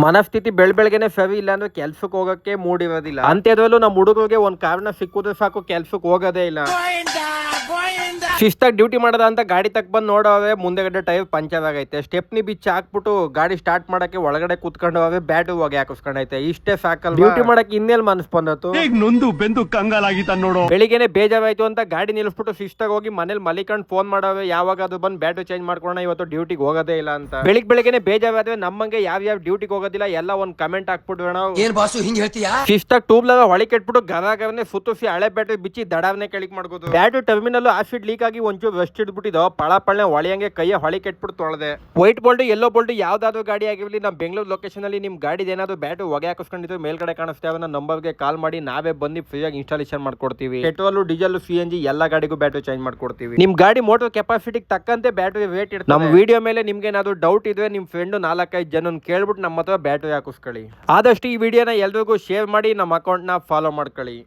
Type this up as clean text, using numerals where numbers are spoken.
ಮನಸ್ಥಿತಿ ಬೆಳಬೆಳಗ್ಗೆನೆ ಸರಿ ಇಲ್ಲ ಅಂದ್ರೆ ಕೆಲ್ಸಕ್ಕೆ ಹೋಗಕ್ಕೆ ಮೂಡಿರೋದಿಲ್ಲ. ಅಂತ್ಯದಲ್ಲೂ ನಮ್ಮ ಹುಡುಗರಿಗೆ ಒಂದ್ ಕಾರಣ ಸಿಕ್ಕುದ್ರೆ ಸಾಕು ಕೆಲ್ಸಕ್ಕೆ ಹೋಗೋದೇ ಇಲ್ಲ. ಶಿಸ್ತಾಗಿ ಡ್ಯೂಟಿ ಮಾಡದ ಅಂತ ಗಾಡಿ ತಕ್ ಬಂದು ನೋಡೋವೆ ಮುಂದೆಗಡೆ ಟೈರ್ ಪಂಚರ್ ಆಗೈತೆ. ಸ್ಟೆಪ್ನಿ ಬಿಚ್ಚಿ ಹಾಕ್ಬಿಟ್ಟು ಗಾಡಿ ಸ್ಟಾರ್ಟ್ ಮಾಡಕ್ಕೆ ಒಳಗಡೆ ಕುತ್ಕೊಂಡವೆ ಬ್ಯಾಟು ಹೋಗಿ ಹಾಕಿಸ್ಕೊಂಡೈತೆ. ಇಷ್ಟೇ ಸಾಕಲ್ಲ ಡ್ಯೂಟಿ ಮಾಡಕ್ಕೆ ಇನ್ನೆಲ್ ಮನಸ್ ಬಂದತ್ತು. ನೊಂದು ಬೆಂದು ಕಂಗಾಲಾಗಿತ್ತ ನೋಡು. ಬೆಳಿಗ್ಗೆನೆ ಬೇಜಾರಾಯ್ತು ಅಂತ ಗಾಡಿ ನಿಲ್ಲಿಸ್ಬಿಟ್ಟು ಶಿಸ್ತಾಗಿ ಹೋಗಿ ಮನೇಲಿ ಮಲಿಕೊಂಡು ಫೋನ್ ಮಾಡವೆ ಯಾವಾಗ ಅದು ಬಂದು ಬ್ಯಾಟು ಚೇಂಜ್ ಮಾಡ್ಕೊಳ್ಳೋಣ ಇವತ್ತು ಡ್ಯೂಟಿಗೆ ಹೋಗೋದೇ ಇಲ್ಲ ಅಂತ. ಬೆಳಿಗ್ಗೆನೆ ಬೇಜಾರಾದ್ರೆ ನಮ್ಮಂಗೆ ಯಾವ ಡ್ಯೂಟಿಗೆ ಹೋಗೋದಿಲ್ಲ ಎಲ್ಲ ಒಂದ್ ಕಮೆಂಟ್ ಹಾಕ್ಬಿಟ್ಟು ಏನ್ ಬಾಸು ಹಿಂಗ್ ಹೇಳ್ತೀಯಾ. ಶಿಸ್ತಾಗಿ ಟ್ಯೂಬ್ಲ ಹೊಳಿ ಕೆಟ್ಬಿಟ್ಟು ಗರಗರನೆ ಸುತ್ತಿಸಿ ಹಳೆ ಬ್ಯಾಟರಿ ಬಿಚ್ಚಿ ದಡಾವನೆ ಕೆಳಗೆ ಮಾಡ್ಬೋದು. ಬ್ಯಾಟು ಟರ್ಮಿನಲ್ ಆಸಿಡ್ ಲೀಕ್ ಆಗಿ ಒಂಚೂರು ರೆಸ್ಟ್ ಇಡ್ಬಿಟ್ಟಿದ್ದೋ ಪಳಪಳ್ಳೆ ಹೊಳೆಯಂಗೆ ಕೈಯ ಹೊಳಿ ಕೆಟ್ಬಿಟ್ಟು ತೊಳೆದೆ. ವೈಟ್ ಬೋಲ್ಟ್ ಯೆಲ್ಲೋ ಬೋಲ್ಟ್ ಯಾವ್ದಾದ್ರು ಗಾಡಿ ಆಗಿರ್ಲಿ ನಮ್ಮ ಬೆಂಗಳೂರು ಲೊಕೇಶನ್ ಅಲ್ಲಿ ನಿಮ್ ಗಾಡಿ ಏನಾದ್ರು ಬ್ಯಾಟು ಹೊಗೆ ಹಾಕಿಸ್ಕೊಂಡಿದ್ರು ಮೇಲ್ಗಡೆ ಕಾಣಿಸ್ತೇವೆ ನಮ್ಮ ನಂಬರ್ಗೆ ಕಾಲ್ ಮಾಡಿ ನಾವೇ ಬಂದು ಫ್ರೀಯಾಗಿ ಇನ್ಸ್ಟಾಲೇಷನ್ ಮಾಡ್ಕೊಡ್ತೀವಿ. ಪೆಟ್ರೋಲ್ ಡೀಸೆಲ್ CNG ಎಲ್ಲ ಗಾಡಿಗೂ ಬ್ಯಾಟರಿ ಚೇಂಜ್ ಮಾಡ್ಕೊಡ್ತೀವಿ. ನಿಮ್ ಗಾಡಿ ಮೋಟರ್ ಕೆಪಾಸಿಟಿಗೆ ತಕ್ಕಂತೆ ಬ್ಯಾಟರಿ ವೇಟ್ ಇರ್ತದೆ. ನಮ್ಮ ವಿಡಿಯೋ ಮೇಲೆ ನಿಮ್ಗೆ ಏನಾದ್ರು ಡೌಟ್ ಇದ್ರೆ ನಿಮ್ ಫ್ರೆಂಡ್ 4-5 ಜನ ಕೇಳ್ಬಿಟ್ಟು ನಮ್ಮ ಹತ್ರ ಬ್ಯಾಟರಿ ಹಾಕಿಸ್ಕೊಳ್ಳಿ. ಆದಷ್ಟು ಈ ವಿಡಿಯೋನ ಎಲ್ರಿಗೂ ಶೇರ್ ಮಾಡಿ ನಮ್ಮ ಅಕೌಂಟ್ ನ ಫಾಲೋ ಮಾಡ್ಕೊಳ್ಳಿ.